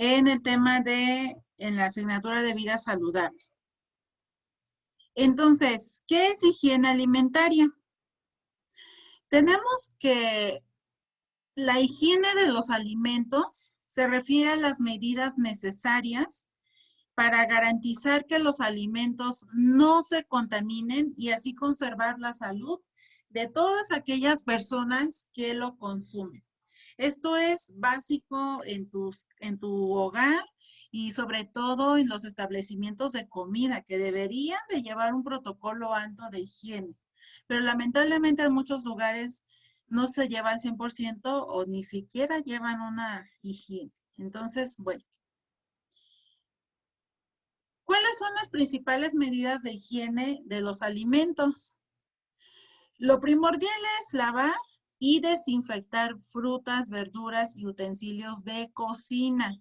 en el tema en la asignatura de vida saludable. Entonces, ¿qué es higiene alimentaria? Tenemos que la higiene de los alimentos se refiere a las medidas necesarias para garantizar que los alimentos no se contaminen y así conservar la salud de todas aquellas personas que lo consumen. Esto es básico en tu hogar y sobre todo en los establecimientos de comida que deberían de llevar un protocolo alto de higiene. Pero lamentablemente en muchos lugares no se lleva al 100% o ni siquiera llevan una higiene. Entonces, bueno, ¿cuáles son las principales medidas de higiene de los alimentos? Lo primordial es lavar y desinfectar frutas, verduras y utensilios de cocina.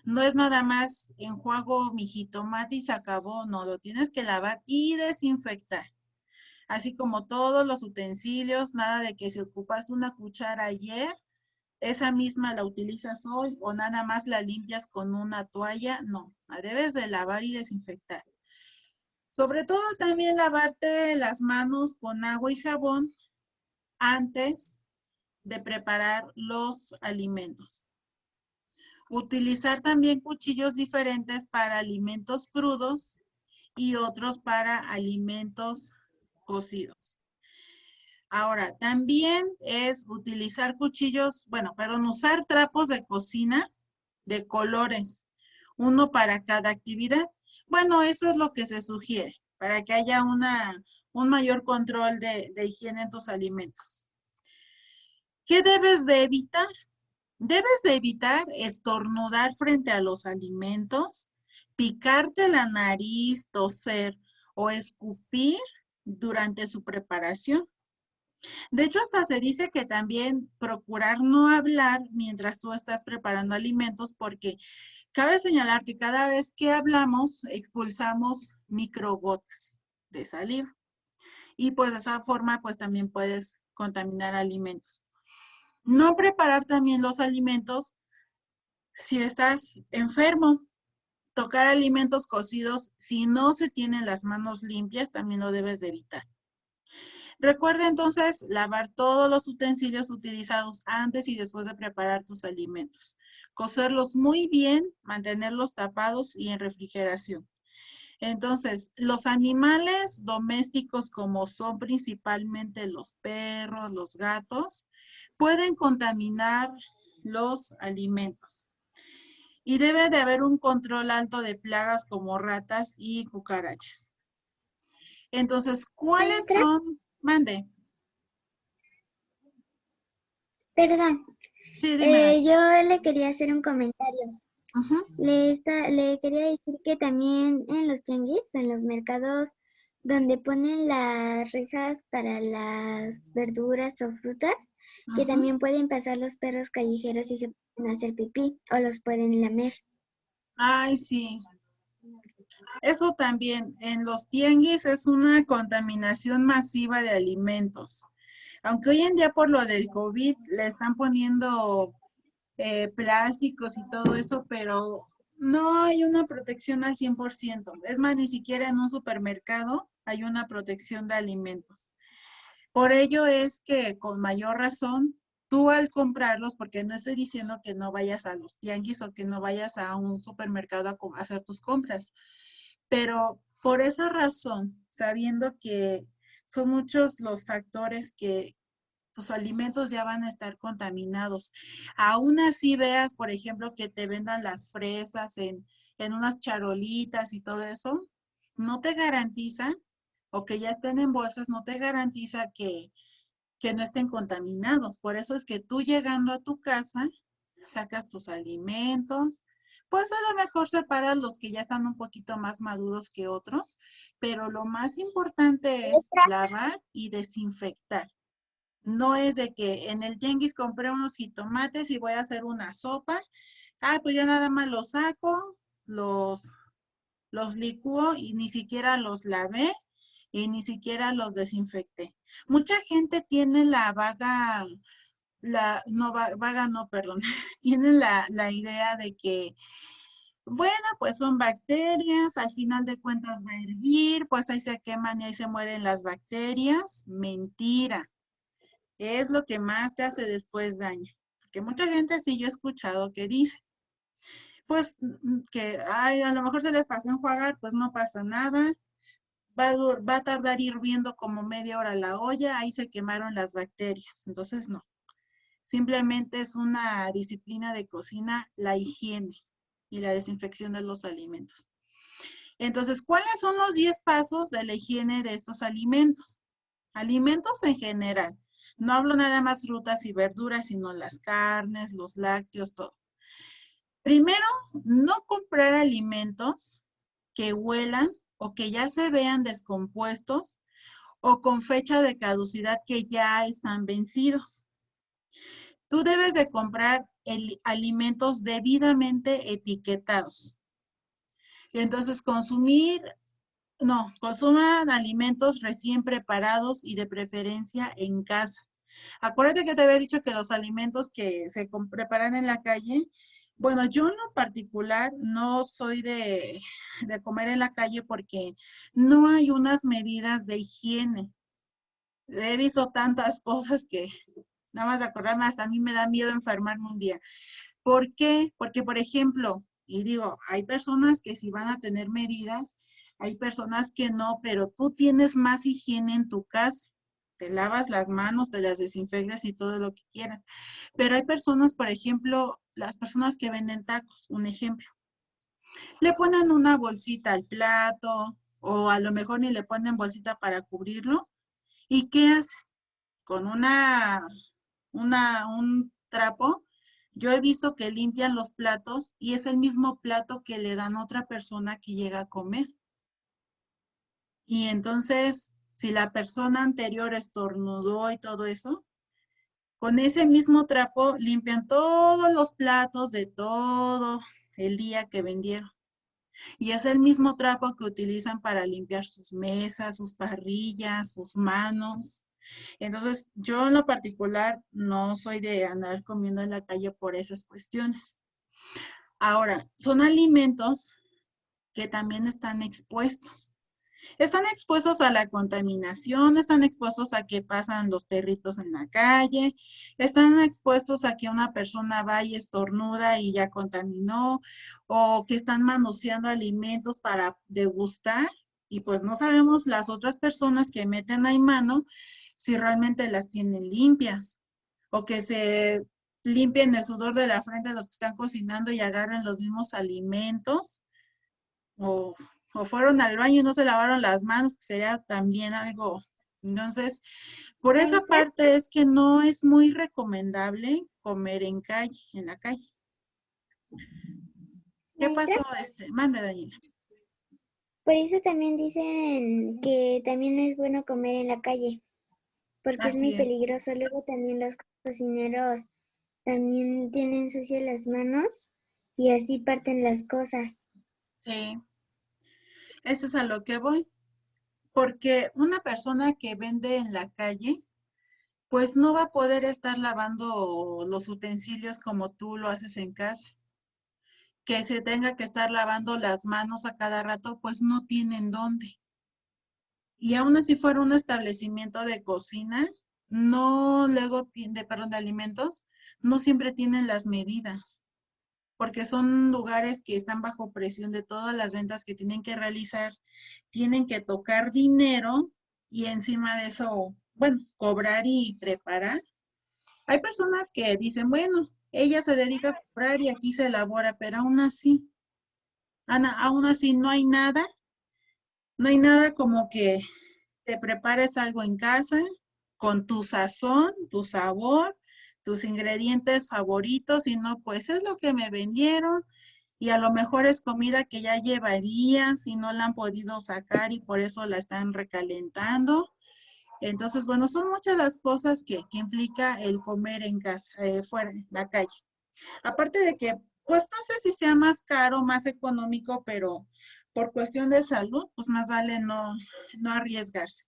No es nada más enjuago mi jitomate y se acabó, no, lo tienes que lavar y desinfectar. Así como todos los utensilios, nada de que si ocupaste una cuchara ayer, esa misma la utilizas hoy o nada más la limpias con una toalla, no, la debes de lavar y desinfectar. Sobre todo también lavarte las manos con agua y jabón antes de preparar los alimentos. Utilizar también cuchillos diferentes para alimentos crudos y otros para alimentos cocidos. Ahora, también es utilizar usar trapos de cocina de colores, uno para cada actividad. Bueno, eso es lo que se sugiere, para que haya un mayor control de higiene en tus alimentos. ¿Qué debes de evitar? Debes de evitar estornudar frente a los alimentos, picarte la nariz, toser o escupir durante su preparación. De hecho, hasta se dice que también procurar no hablar mientras tú estás preparando alimentos, porque cabe señalar que cada vez que hablamos expulsamos microgotas de saliva y pues de esa forma pues también puedes contaminar alimentos. No preparar también los alimentos si estás enfermo. Tocar alimentos cocidos si no se tienen las manos limpias también lo debes de evitar. Recuerda entonces lavar todos los utensilios utilizados antes y después de preparar tus alimentos. Cocerlos muy bien, mantenerlos tapados y en refrigeración. Entonces, los animales domésticos como son principalmente los perros, los gatos, pueden contaminar los alimentos. Y debe de haber un control alto de plagas como ratas y cucarachas. Entonces, ¿cuáles Maestra, son? Mande. perdón, Sí, dime, Dani. yo le quería hacer un comentario. Ujú. Le quería decir que también en los tianguis, en los mercados donde ponen las rejas para las verduras o frutas, que Ujú. también pueden pasar los perros callejeros y se pueden hacer pipí o los pueden lamer. Ay, sí. Eso también, en los tianguis es una contaminación masiva de alimentos. Aunque hoy en día por lo del COVID le están poniendo plásticos y todo eso, pero no hay una protección al 100%. Es más, ni siquiera en un supermercado hay una protección de alimentos. Por ello es que con mayor razón, tú al comprarlos, porque no estoy diciendo que no vayas a los tianguis o que no vayas a un supermercado a hacer tus compras, pero por esa razón, sabiendo que son muchos los factores que tus alimentos ya van a estar contaminados. Aún así veas, por ejemplo, que te vendan las fresas en unas charolitas y todo eso, no te garantiza, o que ya estén en bolsas, no te garantiza que no estén contaminados. Por eso es que tú llegando a tu casa, sacas tus alimentos, pues a lo mejor separas los que ya están un poquito más maduros que otros, pero lo más importante es lavar y desinfectar. No es de que en el tianguis compré unos jitomates y voy a hacer una sopa. Ah, pues ya nada más los saco, los licúo y ni siquiera los lavé y ni siquiera los desinfecté. Mucha gente tiene la vaga no, vaga no, perdón, tienen la idea de que, bueno, pues son bacterias, al final de cuentas va a hervir, pues ahí se queman y ahí se mueren las bacterias. Mentira, es lo que más te hace después daño. Porque mucha gente sí yo he escuchado que dice, pues que ay, a lo mejor se les pasó a enjuagar, pues no pasa nada. Va a tardar hirviendo como media hora la olla, ahí se quemaron las bacterias. Entonces, no. Simplemente es una disciplina de cocina, la higiene y la desinfección de los alimentos. Entonces, ¿cuáles son los 10 pasos de la higiene de estos alimentos? Alimentos en general. No hablo nada más frutas y verduras, sino las carnes, los lácteos, todo. Primero, no comprar alimentos que huelan o que ya se vean descompuestos o con fecha de caducidad que ya están vencidos. Tú debes de comprar alimentos debidamente etiquetados. Entonces, consuman alimentos recién preparados y de preferencia en casa. Acuérdate que te había dicho que los alimentos que se preparan en la calle, bueno, yo en lo particular no soy de comer en la calle porque no hay unas medidas de higiene. He visto tantas cosas que nada más de acordarme, hasta a mí me da miedo enfermarme un día. ¿Por qué? Porque, por ejemplo, y digo, hay personas que sí van a tener medidas, hay personas que no, pero tú tienes más higiene en tu casa. Te lavas las manos, te las desinfectas y todo lo que quieras. Pero hay personas, por ejemplo, las personas que venden tacos, un ejemplo, le ponen una bolsita al plato o a lo mejor ni le ponen bolsita para cubrirlo. ¿Y qué hace? Con un trapo, yo he visto que limpian los platos y es el mismo plato que le dan a otra persona que llega a comer. Y entonces, si la persona anterior estornudó y todo eso, con ese mismo trapo limpian todos los platos de todo el día que vendieron. Y es el mismo trapo que utilizan para limpiar sus mesas, sus parrillas, sus manos. Entonces, yo en lo particular no soy de andar comiendo en la calle por esas cuestiones. Ahora, son alimentos que también están expuestos. Están expuestos a la contaminación, están expuestos a que pasan los perritos en la calle, están expuestos a que una persona va y estornuda y ya contaminó, o que están manoseando alimentos para degustar y pues no sabemos las otras personas que meten ahí mano si realmente las tienen limpias o que se limpien el sudor de la frente de los que están cocinando y agarren los mismos alimentos o, o fueron al baño y no se lavaron las manos, que sería también algo. Entonces, por esa Maestra, parte es que no es muy recomendable comer en la calle. ¿Qué maestra, pasó? Manda, Daniela. por eso también dicen que también no es bueno comer en la calle, porque es muy Así es. peligroso. Luego también los cocineros también tienen sucias las manos y así parten las cosas. Sí, eso es a lo que voy. Porque una persona que vende en la calle, pues no va a poder estar lavando los utensilios como tú lo haces en casa. Que se tenga que estar lavando las manos a cada rato, pues no tienen dónde. Y aún así fuera un establecimiento de cocina, no luego, perdón, de alimentos, no siempre tienen las medidas, porque son lugares que están bajo presión de todas las ventas que tienen que realizar, tienen que tocar dinero y encima de eso, bueno, cobrar y preparar. Hay personas que dicen, bueno, ella se dedica a comprar y aquí se elabora, pero aún así, Ana, aún así no hay nada como que te prepares algo en casa con tu sazón, tu sabor, tus ingredientes favoritos, y no, pues es lo que me vendieron y a lo mejor es comida que ya lleva días y no la han podido sacar y por eso la están recalentando. Entonces, bueno, son muchas las cosas que implica el comer en casa, fuera, en la calle. Aparte de que, pues no sé si sea más caro, más económico, pero por cuestión de salud, pues más vale no arriesgarse.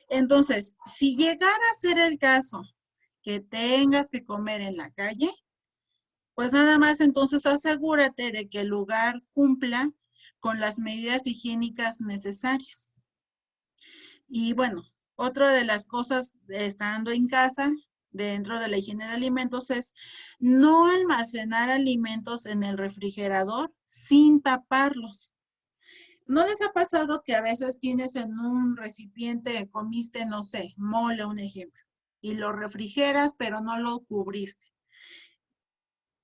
Entonces, si llegara a ser el caso que tengas que comer en la calle, pues nada más entonces asegúrate de que el lugar cumpla con las medidas higiénicas necesarias. Y bueno, otra de las cosas estando en casa, dentro de la higiene de alimentos, es no almacenar alimentos en el refrigerador sin taparlos. ¿No les ha pasado que a veces tienes en un recipiente, comiste, no sé, mole, un ejemplo, y lo refrigeras, pero no lo cubriste?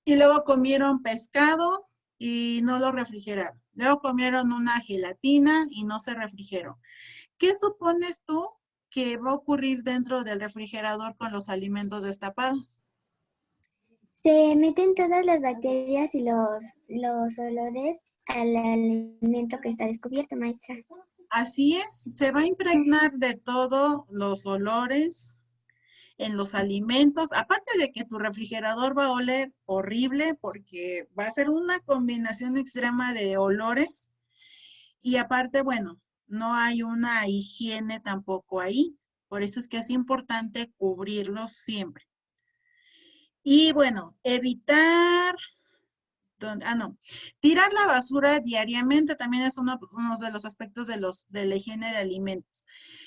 Y luego comieron pescado y no lo refrigeraron. Luego comieron una gelatina y no se refrigeró. ¿Qué supones tú que va a ocurrir dentro del refrigerador con los alimentos destapados? Se meten todas las bacterias y los olores al alimento que está descubierto, maestra. Así es, se va a impregnar de todos los olores en los alimentos, aparte de que tu refrigerador va a oler horrible porque va a ser una combinación extrema de olores y aparte, bueno, no hay una higiene tampoco ahí. Por eso es que es importante cubrirlos siempre. Y bueno, evitar, no, tirar la basura diariamente también es uno de los aspectos de la higiene de alimentos.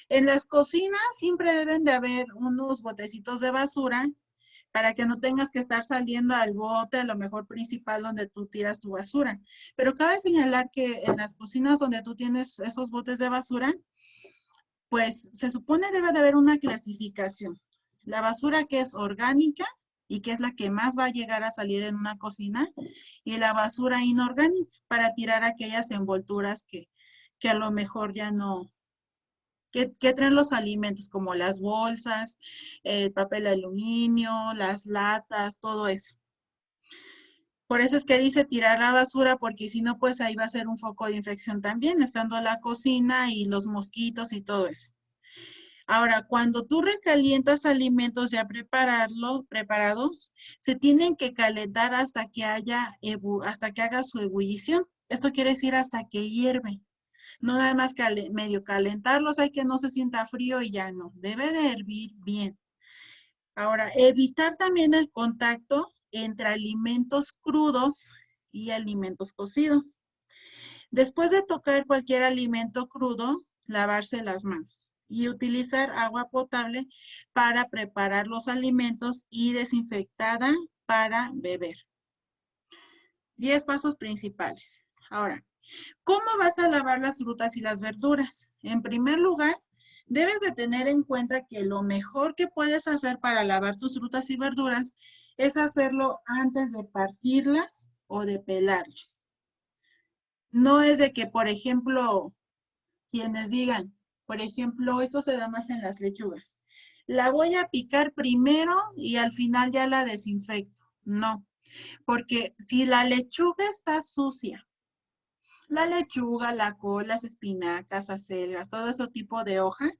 En las cocinas siempre deben de haber unos botecitos de basura para que no tengas que estar saliendo al bote, a lo mejor principal, donde tú tiras tu basura. Pero cabe señalar que en las cocinas donde tú tienes esos botes de basura, pues se supone debe de haber una clasificación. La basura que es orgánica y que es la que más va a llegar a salir en una cocina, y la basura inorgánica para tirar aquellas envolturas que a lo mejor ya no, que traen los alimentos como las bolsas, el papel de aluminio, las latas, todo eso. Por eso es que dice tirar la basura, porque si no, pues ahí va a ser un foco de infección también, estando la cocina y los mosquitos y todo eso. Ahora, cuando tú recalientas alimentos ya preparados, se tienen que calentar hasta que hasta que haga su ebullición. Esto quiere decir hasta que hierve. No nada más medio calentarlos, hay que no se sienta frío y ya no. Debe de hervir bien. Ahora, evitar también el contacto entre alimentos crudos y alimentos cocidos. Después de tocar cualquier alimento crudo, lavarse las manos y utilizar agua potable para preparar los alimentos y desinfectada para beber. 10 pasos principales. Ahora, ¿cómo vas a lavar las frutas y las verduras? En primer lugar, debes de tener en cuenta que lo mejor que puedes hacer para lavar tus frutas y verduras es hacerlo antes de partirlas o de pelarlas. No es de que, por ejemplo, quienes digan, por ejemplo, esto se da más en las lechugas. La voy a picar primero y al final ya la desinfecto. No, porque si la lechuga está sucia, la lechuga, la col, las espinacas, acelgas, todo ese tipo de hoja,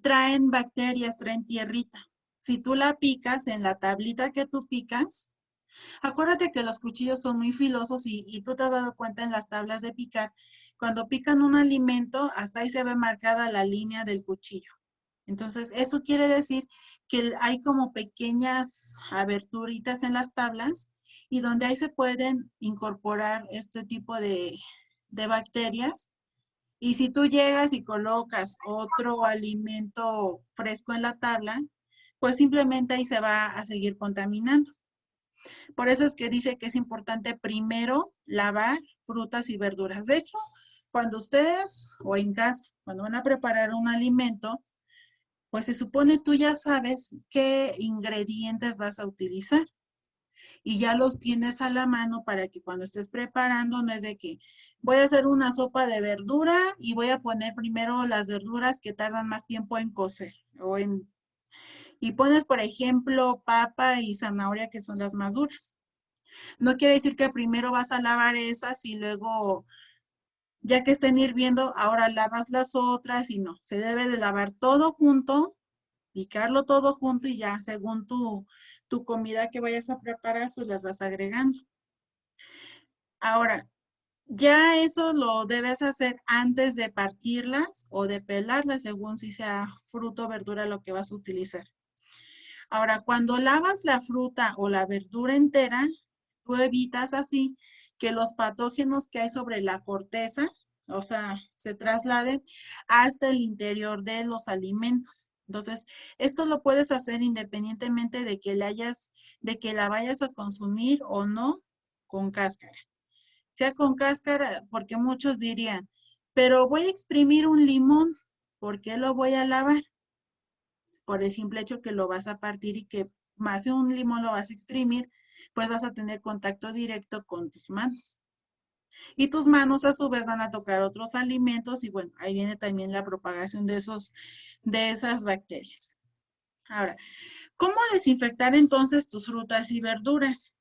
traen bacterias, traen tierrita. Si tú la picas en la tablita que tú picas, acuérdate que los cuchillos son muy filosos y tú te has dado cuenta en las tablas de picar, cuando pican un alimento, hasta ahí se ve marcada la línea del cuchillo. Entonces, eso quiere decir que hay como pequeñas aberturitas en las tablas y donde ahí se pueden incorporar este tipo de bacterias. Y si tú llegas y colocas otro alimento fresco en la tabla, pues simplemente ahí se va a seguir contaminando. Por eso es que dice que es importante primero lavar frutas y verduras. De hecho, cuando ustedes o en casa, cuando van a preparar un alimento, pues se supone tú ya sabes qué ingredientes vas a utilizar y ya los tienes a la mano para que cuando estés preparando no es de que voy a hacer una sopa de verdura y voy a poner primero las verduras que tardan más tiempo en cocer y pones, por ejemplo, papa y zanahoria que son las más duras. No quiere decir que primero vas a lavar esas y luego, ya que estén hirviendo, ahora lavas las otras y no. Se debe de lavar todo junto, picarlo todo junto y ya según tu comida que vayas a preparar, pues las vas agregando. Ahora, ya eso lo debes hacer antes de partirlas o de pelarlas, según si sea fruto o verdura lo que vas a utilizar. Ahora, cuando lavas la fruta o la verdura entera, tú evitas así que los patógenos que hay sobre la corteza, o sea, se trasladen hasta el interior de los alimentos. Entonces, esto lo puedes hacer independientemente de que de que la vayas a consumir o no con cáscara. Sea con cáscara, porque muchos dirían, pero voy a exprimir un limón, ¿por qué lo voy a lavar? Por el simple hecho que lo vas a partir y que más de un limón lo vas a exprimir, pues vas a tener contacto directo con tus manos. Y tus manos a su vez van a tocar otros alimentos y bueno, ahí viene también la propagación de esas bacterias. Ahora, ¿cómo desinfectar entonces tus frutas y verduras?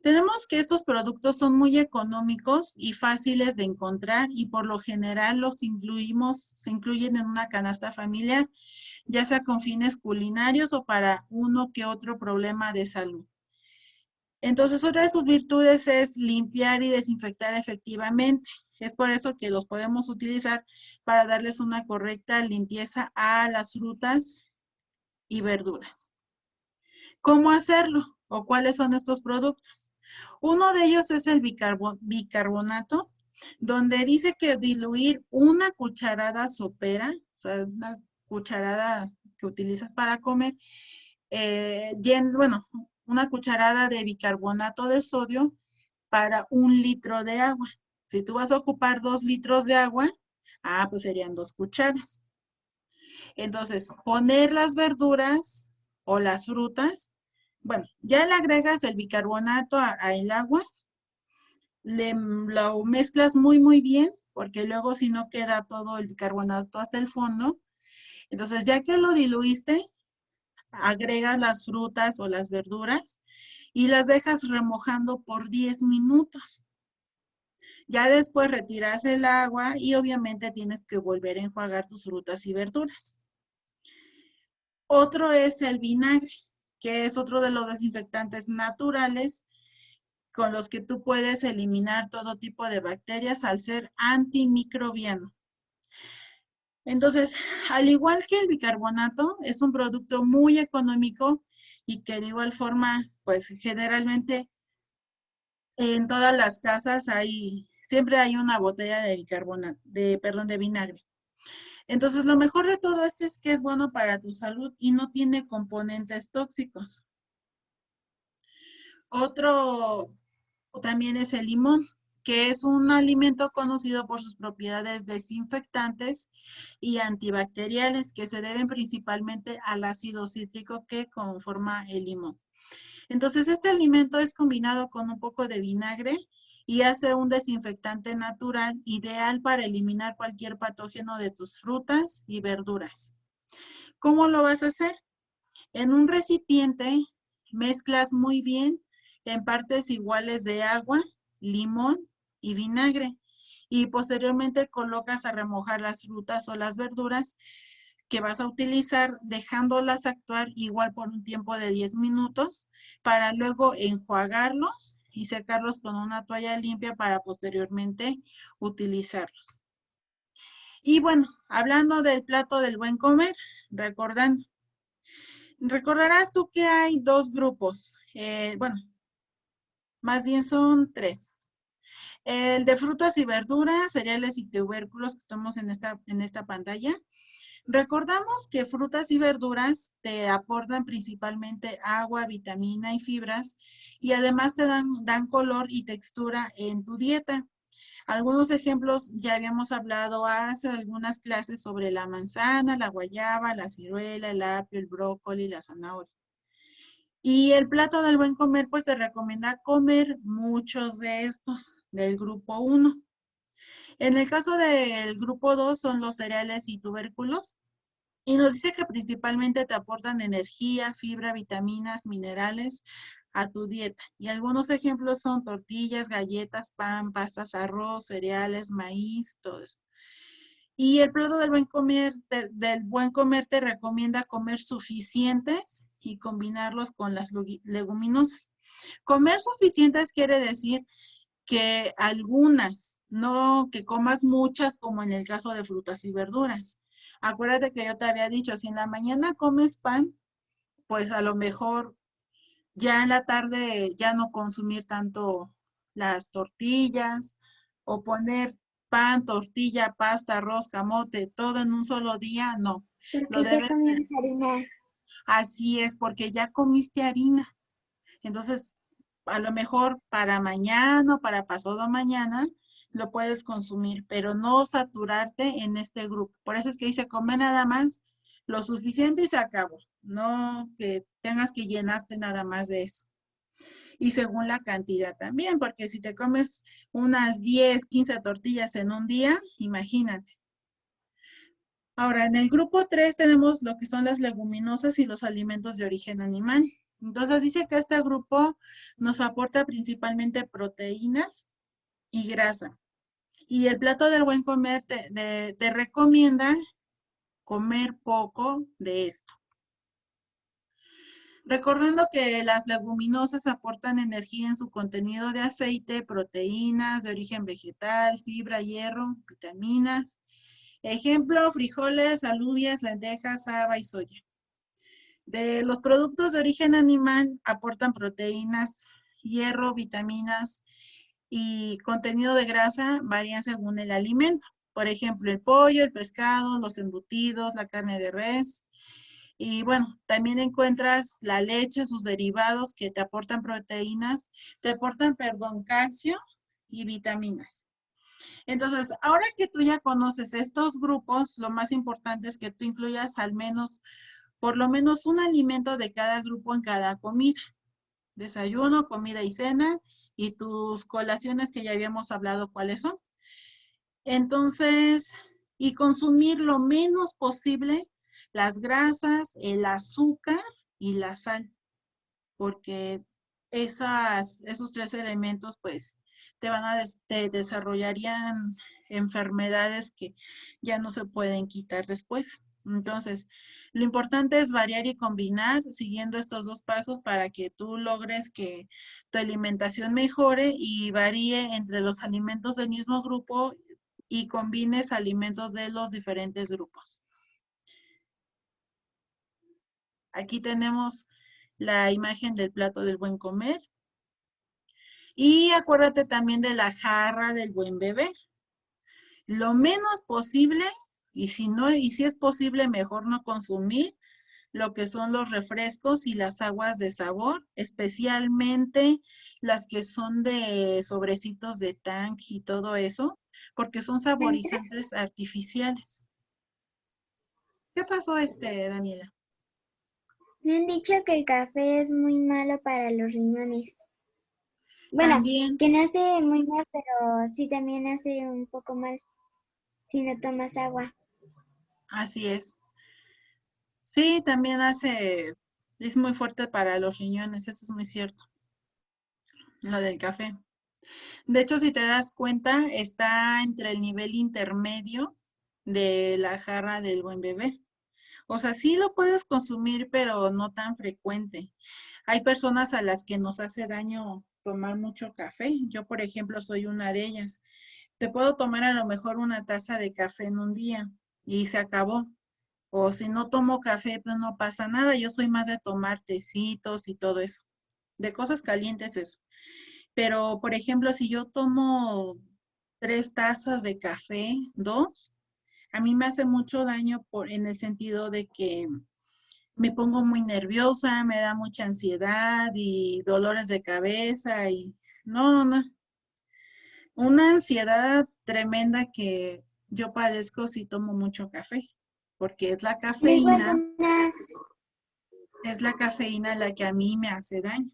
Tenemos que estos productos son muy económicos y fáciles de encontrar y por lo general se incluyen en una canasta familiar, ya sea con fines culinarios o para uno que otro problema de salud. Entonces, otra de sus virtudes es limpiar y desinfectar efectivamente. Es por eso que los podemos utilizar para darles una correcta limpieza a las frutas y verduras. ¿Cómo hacerlo? ¿O cuáles son estos productos? Uno de ellos es el bicarbonato, donde dice que diluir una cucharada sopera, o sea, una cucharada que utilizas para comer, bueno, una cucharada de bicarbonato de sodio para 1 litro de agua. Si tú vas a ocupar 2 litros de agua, pues serían 2 cucharas. Entonces, poner las verduras o las frutas, bueno, ya le agregas el bicarbonato a el agua, lo mezclas muy, muy bien, porque luego si no queda todo el bicarbonato hasta el fondo. Entonces, ya que lo diluiste, agregas las frutas o las verduras y las dejas remojando por 10 minutos. Ya después retiras el agua y obviamente tienes que volver a enjuagar tus frutas y verduras. Otro es el vinagre, que es otro de los desinfectantes naturales con los que tú puedes eliminar todo tipo de bacterias al ser antimicrobiano. Entonces, al igual que el bicarbonato, es un producto muy económico y que de igual forma, pues generalmente en todas las casas siempre hay una botella de bicarbonato, de vinagre. Entonces, lo mejor de todo esto es que es bueno para tu salud y no tiene componentes tóxicos. Otro también es el limón, que es un alimento conocido por sus propiedades desinfectantes y antibacteriales que se deben principalmente al ácido cítrico que conforma el limón. Entonces, este alimento es combinado con un poco de vinagre y hace un desinfectante natural ideal para eliminar cualquier patógeno de tus frutas y verduras. ¿Cómo lo vas a hacer? En un recipiente mezclas muy bien en partes iguales de agua, limón y vinagre y posteriormente colocas a remojar las frutas o las verduras que vas a utilizar dejándolas actuar igual por un tiempo de 10 minutos para luego enjuagarlos y secarlos con una toalla limpia para posteriormente utilizarlos. Y bueno, hablando del plato del buen comer, recordarás tú que hay dos grupos, bueno, más bien son tres. El de frutas y verduras, cereales y tubérculos que estamos en esta pantalla. Recordamos que frutas y verduras te aportan principalmente agua, vitamina y fibras y además te dan color y textura en tu dieta. Algunos ejemplos, ya habíamos hablado hace algunas clases sobre la manzana, la guayaba, la ciruela, el apio, el brócoli, la zanahoria. Y el plato del buen comer, pues te recomienda comer muchos de estos del grupo 1. En el caso del grupo 2 son los cereales y tubérculos. Y nos dice que principalmente te aportan energía, fibra, vitaminas, minerales a tu dieta. Y algunos ejemplos son tortillas, galletas, pan, pastas, arroz, cereales, maíz, todo eso. Y el plato del buen comer te recomienda comer suficientes y combinarlos con las leguminosas. Comer suficientes quiere decir que algunas, no que comas muchas como en el caso de frutas y verduras. Acuérdate que yo te había dicho, si en la mañana comes pan, pues a lo mejor ya en la tarde ya no consumir tanto las tortillas o poner pan, tortilla, pasta, arroz, camote, todo en un solo día, no. Lo Porque ya debes de, comimos harina. así es, porque ya comiste harina. Entonces, a lo mejor para mañana o para pasado mañana lo puedes consumir, pero no saturarte en este grupo. Por eso es que dice, come nada más lo suficiente y se acabó. No que tengas que llenarte nada más de eso. Y según la cantidad también, porque si te comes unas 10, 15 tortillas en un día, imagínate. Ahora, en el grupo 3 tenemos lo que son las leguminosas y los alimentos de origen animal. Entonces dice que este grupo nos aporta principalmente proteínas y grasa. Y el plato del buen comer te recomienda comer poco de esto. Recordando que las leguminosas aportan energía en su contenido de aceite, proteínas de origen vegetal, fibra, hierro, vitaminas. Ejemplo, frijoles, alubias, lentejas, haba y soya. De los productos de origen animal aportan proteínas, hierro, vitaminas y contenido de grasa varían según el alimento. Por ejemplo, el pollo, el pescado, los embutidos, la carne de res. Y bueno, también encuentras la leche, sus derivados que te aportan proteínas, te aportan, perdón, calcio y vitaminas. Entonces, ahora que tú ya conoces estos grupos, lo más importante es que tú incluyas al menos, por lo menos un alimento de cada grupo en cada comida. Desayuno, comida y cena, y tus colaciones que ya habíamos hablado cuáles son. Entonces, y consumir lo menos posible las grasas, el azúcar y la sal, porque esos tres elementos pues te desarrollarían enfermedades que ya no se pueden quitar después. Entonces, lo importante es variar y combinar siguiendo estos dos pasos para que tú logres que tu alimentación mejore y varíe entre los alimentos del mismo grupo y combines alimentos de los diferentes grupos. Aquí tenemos la imagen del plato del buen comer. Y acuérdate también de la jarra del buen beber. Lo menos posible, y si no, y si es posible, mejor no consumir lo que son los refrescos y las aguas de sabor, especialmente las que son de sobrecitos de tank y todo eso, porque son ¿Entra? saborizantes artificiales. ¿Qué pasó, Daniela? Me han dicho que el café es muy malo para los riñones. Bueno, También, que no hace muy mal, pero sí también hace un poco mal si no tomas agua. así es. Sí, también es muy fuerte para los riñones, eso es muy cierto, lo del café. De hecho, si te das cuenta, está entre el nivel intermedio de la jarra del buen bebé. O sea, sí lo puedes consumir, pero no tan frecuente. Hay personas a las que nos hace daño tomar mucho café. Yo, por ejemplo, soy una de ellas. Te puedo tomar a lo mejor una taza de café en un día y se acabó. O si no tomo café, pues no pasa nada. Yo soy más de tomar tecitos y todo eso. De cosas calientes eso. Pero, por ejemplo, si yo tomo 3 tazas de café, dos, a mí me hace mucho daño en el sentido de que me pongo muy nerviosa, me da mucha ansiedad y dolores de cabeza y no, no, no. Una ansiedad tremenda que yo padezco si tomo mucho café, porque Luego algunas, es la cafeína la que a mí me hace daño.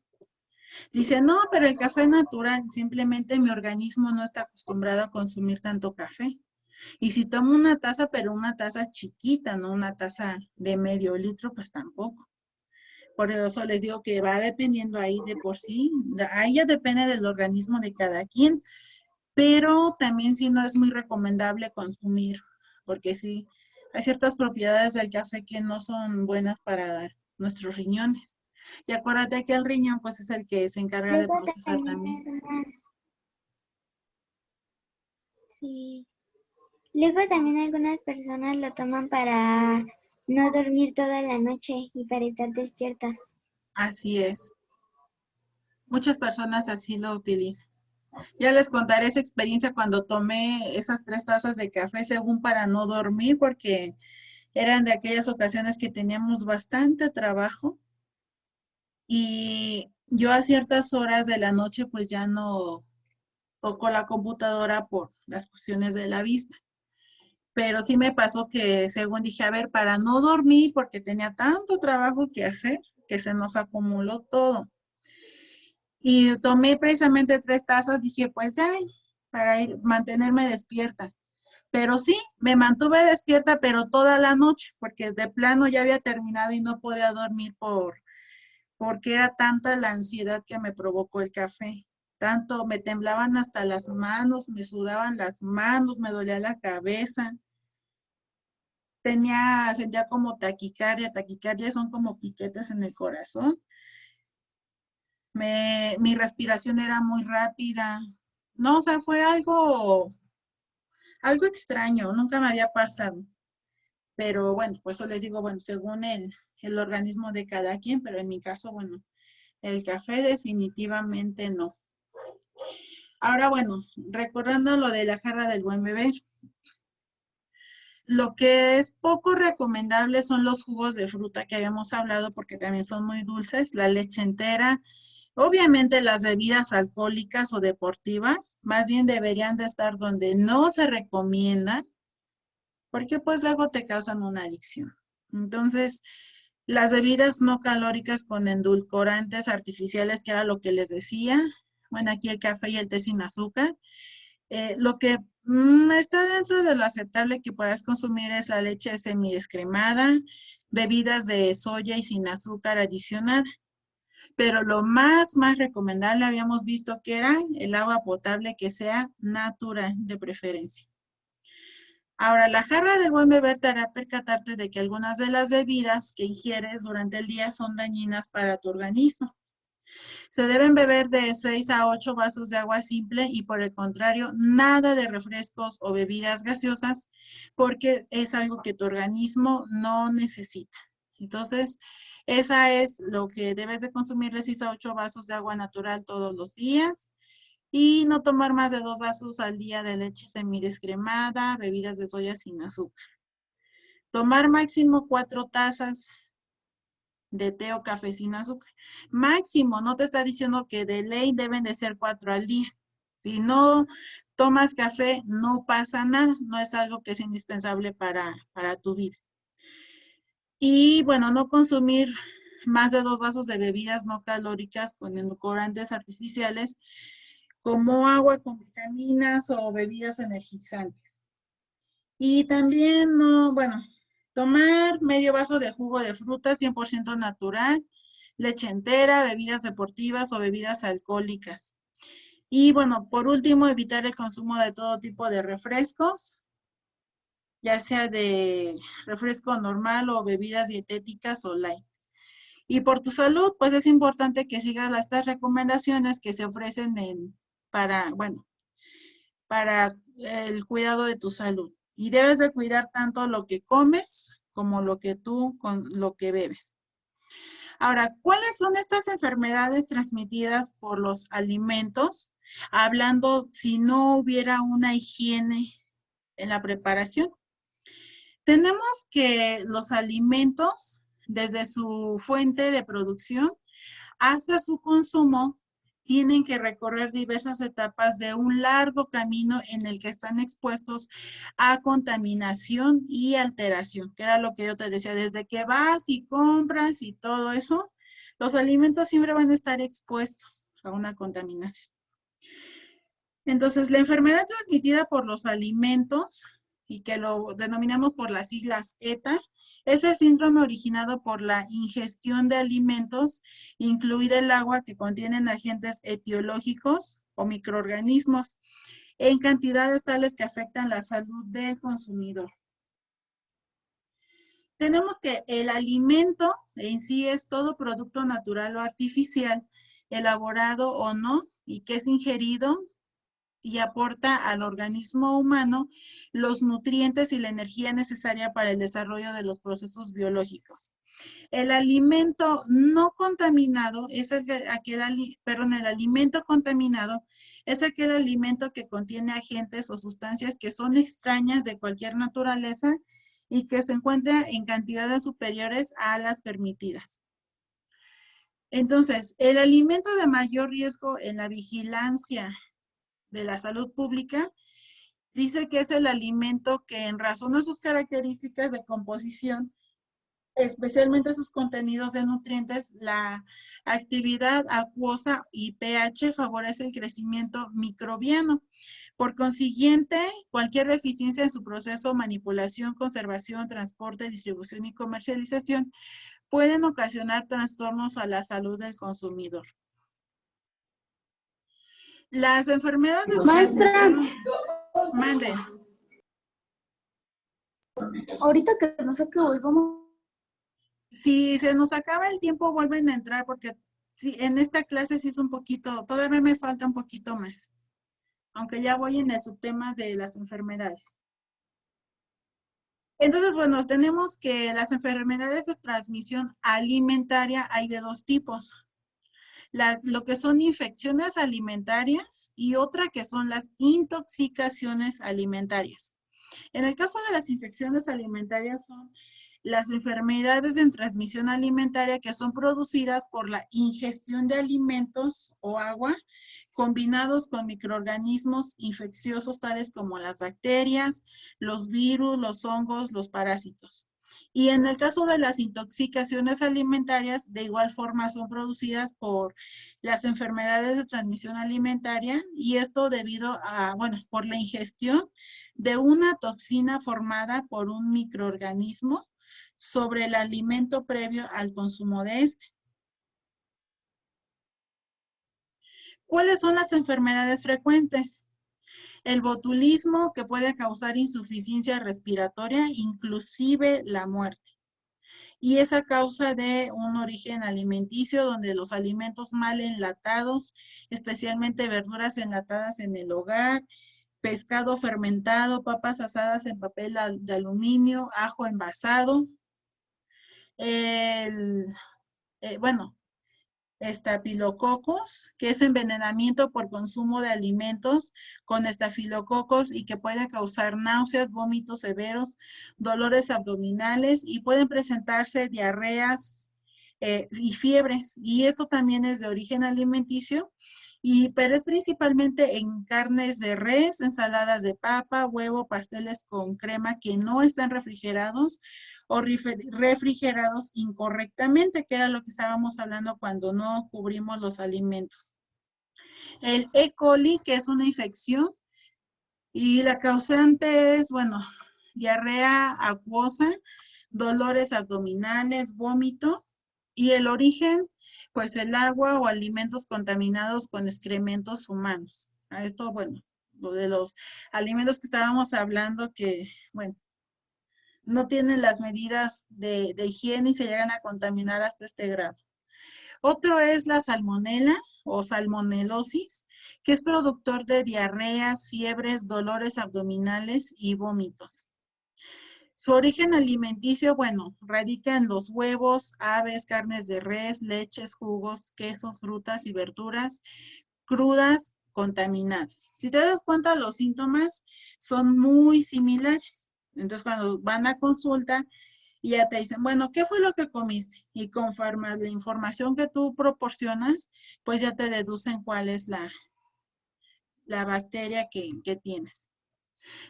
Dice, no, pero el café natural, simplemente mi organismo no está acostumbrado a consumir tanto café. Y si tomo una taza, pero una taza chiquita, no una taza de medio litro, pues tampoco. Por eso les digo que va dependiendo ahí de por sí, ahí ya depende del organismo de cada quien, pero también sí no es muy recomendable consumir, porque sí, hay ciertas propiedades del café que no son buenas para nuestros riñones. Y acuérdate que el riñón pues es el que se encarga de luego procesar también también. sí. Luego también algunas personas lo toman para no dormir toda la noche y para estar despiertas. Así es. Muchas personas así lo utilizan. Ya les contaré esa experiencia cuando tomé esas 3 tazas de café según para no dormir, porque eran de aquellas ocasiones que teníamos bastante trabajo y yo a ciertas horas de la noche pues ya no toco la computadora por las cuestiones de la vista. Pero sí me pasó que según dije, a ver, para no dormir, porque tenía tanto trabajo que hacer, que se nos acumuló todo. Y tomé precisamente 3 tazas, dije, pues ya, para mantenerme despierta. Pero sí, me mantuve despierta, pero toda la noche, porque de plano ya había terminado y no podía dormir porque era tanta la ansiedad que me provocó el café. Tanto me temblaban hasta las manos, me sudaban las manos, me dolía la cabeza. Sentía como taquicardia son como piquetes en el corazón. Mi respiración era muy rápida. No, o sea, fue algo extraño, nunca me había pasado. Pero bueno, pues eso les digo, bueno, según el organismo de cada quien, pero en mi caso, bueno, el café definitivamente no. Ahora, bueno, recordando lo de la jarra del buen beber, lo que es poco recomendable son los jugos de fruta que habíamos hablado porque también son muy dulces, la leche entera. Obviamente las bebidas alcohólicas o deportivas más bien deberían de estar donde no se recomiendan porque pues luego te causan una adicción. Entonces, las bebidas no calóricas con endulcorantes artificiales, que era lo que les decía, bueno, aquí el café y el té sin azúcar, lo que está dentro de lo aceptable que puedas consumir es la leche semidescremada, bebidas de soya y sin azúcar adicional. Pero lo más recomendable habíamos visto que era el agua potable que sea natural de preferencia. Ahora, la jarra del buen beber te hará percatarte de que algunas de las bebidas que ingieres durante el día son dañinas para tu organismo. Se deben beber de 6 a 8 vasos de agua simple y por el contrario, nada de refrescos o bebidas gaseosas porque es algo que tu organismo no necesita. Entonces, esa es lo que debes de consumir de 6 a 8 vasos de agua natural todos los días y no tomar más de 2 vasos al día de leche semidescremada, bebidas de soya sin azúcar. Tomar máximo 4 tazas de té o café sin azúcar. Máximo, no te está diciendo que de ley deben de ser 4 al día. Si no tomas café, no pasa nada, no es algo que es indispensable para tu vida. Y bueno, no consumir más de 2 vasos de bebidas no calóricas con edulcorantes artificiales como agua con vitaminas o bebidas energizantes. Y también, no, bueno, tomar medio vaso de jugo de fruta 100% natural, leche entera, bebidas deportivas o bebidas alcohólicas. Y bueno, por último, evitar el consumo de todo tipo de refrescos, ya sea de refresco normal o bebidas dietéticas o light. Y por tu salud, pues es importante que sigas estas recomendaciones que se ofrecen bueno, para el cuidado de tu salud. Y debes de cuidar tanto lo que comes como con lo que bebes. Ahora, ¿cuáles son estas enfermedades transmitidas por los alimentos? Hablando si no hubiera una higiene en la preparación. Tenemos que los alimentos, desde su fuente de producción hasta su consumo, tienen que recorrer diversas etapas de un largo camino en el que están expuestos a contaminación y alteración, que era lo que yo te decía, desde que vas y compras y todo eso, los alimentos siempre van a estar expuestos a una contaminación. Entonces, la enfermedad transmitida por los alimentos, y que lo denominamos por las siglas ETA, es el síndrome originado por la ingestión de alimentos, incluida el agua que contienen agentes etiológicos o microorganismos, en cantidades tales que afectan la salud del consumidor. Tenemos que el alimento en sí es todo producto natural o artificial, elaborado o no, y que es ingerido y aporta al organismo humano los nutrientes y la energía necesaria para el desarrollo de los procesos biológicos. El alimento no contaminado es el alimento contaminado es aquel alimento que contiene agentes o sustancias que son extrañas de cualquier naturaleza y que se encuentra en cantidades superiores a las permitidas. Entonces, el alimento de mayor riesgo en la vigilancia de la salud pública dice que es el alimento que en razón de sus características de composición, especialmente sus contenidos de nutrientes, la actividad acuosa y pH favorece el crecimiento microbiano. Por consiguiente, cualquier deficiencia en su proceso, manipulación, conservación, transporte, distribución y comercialización pueden ocasionar trastornos a la salud del consumidor. Las enfermedades de transmisión... Mande. Ahorita que no sé qué volvamos. Si se nos acaba el tiempo, vuelven a entrar porque sí, en esta clase sí es un poquito, todavía me falta un poquito más. Aunque ya voy en el subtema de las enfermedades. Entonces, bueno, tenemos que las enfermedades de transmisión alimentaria hay de dos tipos. Lo que son infecciones alimentarias y otra que son las intoxicaciones alimentarias. En el caso de las infecciones alimentarias son las enfermedades de transmisión alimentaria que son producidas por la ingestión de alimentos o agua combinados con microorganismos infecciosos tales como las bacterias, los virus, los hongos, los parásitos. Y en el caso de las intoxicaciones alimentarias, de igual forma son producidas por las enfermedades de transmisión alimentaria y esto debido a, por la ingestión de una toxina formada por un microorganismo sobre el alimento previo al consumo de este. ¿Cuáles son las enfermedades frecuentes? El botulismo, que puede causar insuficiencia respiratoria, inclusive la muerte. Y es a causa de un origen alimenticio donde los alimentos mal enlatados, especialmente verduras enlatadas en el hogar, pescado fermentado, papas asadas en papel de aluminio, ajo envasado, estafilococos, que es envenenamiento por consumo de alimentos con estafilococos y que puede causar náuseas, vómitos severos, dolores abdominales y pueden presentarse diarreas y fiebres. Y esto también es de origen alimenticio, pero es principalmente en carnes de res, ensaladas de papa, huevo, pasteles con crema que no están refrigerados o refrigerados incorrectamente, que era lo que estábamos hablando cuando no cubrimos los alimentos. El E. coli, que es una infección, y la causante es, diarrea acuosa, dolores abdominales, vómito, y el origen, pues el agua o alimentos contaminados con excrementos humanos. A esto, lo de los alimentos que estábamos hablando que, no tienen las medidas de higiene y se llegan a contaminar hasta este grado. Otro es la salmonela o salmonelosis, que es productor de diarreas, fiebres, dolores abdominales y vómitos. Su origen alimenticio, radica en los huevos, aves, carnes de res, leches, jugos, quesos, frutas y verduras crudas contaminadas. Si te das cuenta, los síntomas son muy similares. Entonces, cuando van a consulta, ya te dicen, ¿qué fue lo que comiste? Y conforme la información que tú proporcionas, pues ya te deducen cuál es la bacteria que tienes.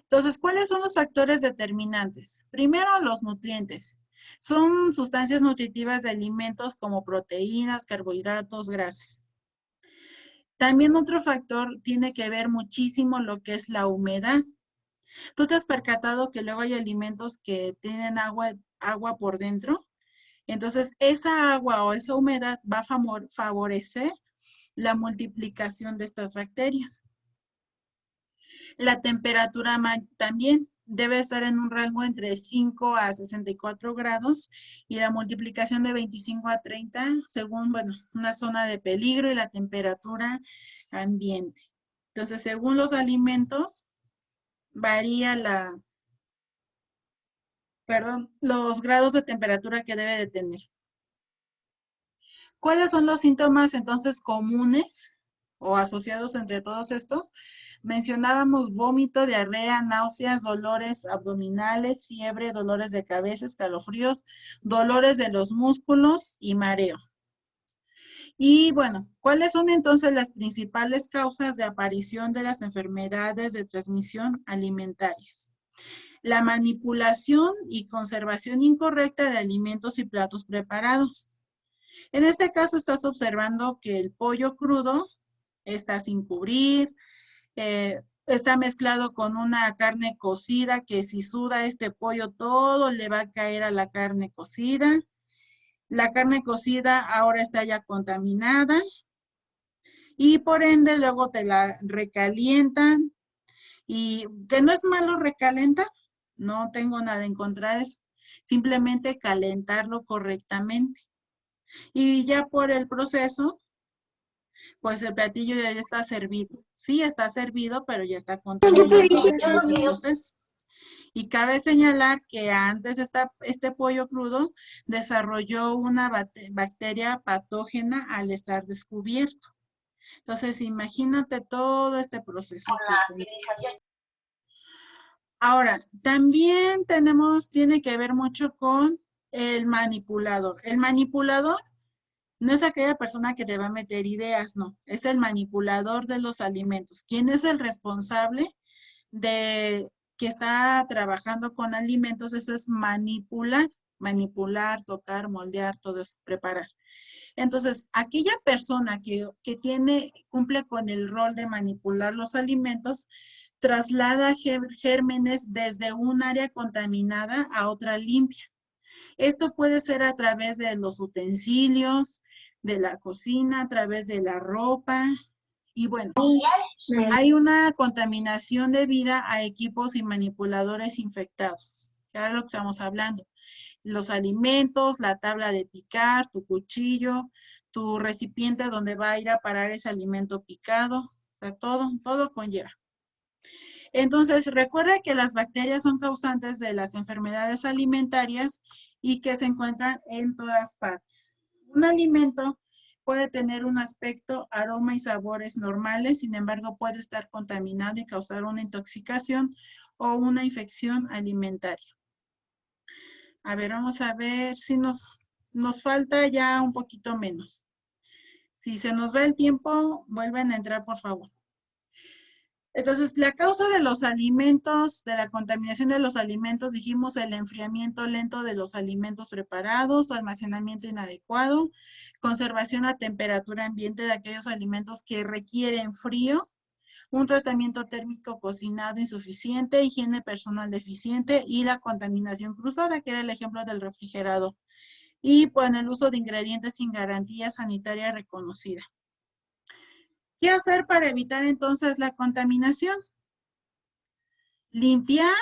Entonces, ¿cuáles son los factores determinantes? Primero, los nutrientes. Son sustancias nutritivas de alimentos como proteínas, carbohidratos, grasas. También otro factor tiene que ver muchísimo lo que es la humedad. ¿Tú te has percatado que luego hay alimentos que tienen agua por dentro? Entonces, esa agua o esa humedad va a favorecer la multiplicación de estas bacterias. La temperatura también debe estar en un rango entre 5 a 64 grados y la multiplicación de 25 a 30 según, una zona de peligro y la temperatura ambiente. Entonces, según los alimentos, varía los grados de temperatura que debe de tener. ¿Cuáles son los síntomas entonces comunes o asociados entre todos estos? Mencionábamos vómito, diarrea, náuseas, dolores abdominales, fiebre, dolores de cabeza, escalofríos, dolores de los músculos y mareo. Y bueno, ¿cuáles son entonces las principales causas de aparición de las enfermedades de transmisión alimentarias? La manipulación y conservación incorrecta de alimentos y platos preparados. En este caso estás observando que el pollo crudo está sin cubrir, está mezclado con una carne cocida que si suda este pollo todo le va a caer a la carne cocida. La carne cocida ahora está ya contaminada y por ende luego te la recalientan y que no es malo recalentar, no tengo nada en contra de eso, simplemente calentarlo correctamente. Y ya por el proceso, pues el platillo ya está servido. Sí está servido, pero ya está contaminado en el proceso. Y cabe señalar que antes este pollo crudo desarrolló una bacteria patógena al estar descubierto. Entonces, imagínate todo este proceso. Ahora, también tiene que ver mucho con el manipulador. El manipulador no es aquella persona que te va a meter ideas, no. Es el manipulador de los alimentos. ¿Quién es el responsable de que está trabajando con alimentos? Eso es manipular. Manipular, tocar, moldear, todo eso, preparar. Entonces, aquella persona que cumple con el rol de manipular los alimentos, traslada gérmenes desde un área contaminada a otra limpia. Esto puede ser a través de los utensilios, de la cocina, a través de la ropa. Y bueno, hay una contaminación debida a equipos y manipuladores infectados. Ya es lo que estamos hablando. Los alimentos, la tabla de picar, tu cuchillo, tu recipiente donde va a ir a parar ese alimento picado. O sea, todo conlleva. Entonces, recuerda que las bacterias son causantes de las enfermedades alimentarias y que se encuentran en todas partes. Un alimento puede tener un aspecto, aroma y sabores normales, sin embargo, puede estar contaminado y causar una intoxicación o una infección alimentaria. A ver, vamos a ver si nos falta ya un poquito menos. Si se nos va el tiempo, vuelven a entrar, por favor. Entonces, la causa de los alimentos, de la contaminación de los alimentos, dijimos el enfriamiento lento de los alimentos preparados, almacenamiento inadecuado, conservación a temperatura ambiente de aquellos alimentos que requieren frío, un tratamiento térmico cocinado insuficiente, higiene personal deficiente y la contaminación cruzada, que era el ejemplo del refrigerador. Y pues el uso de ingredientes sin garantía sanitaria reconocida. ¿Qué hacer para evitar entonces la contaminación? Limpiar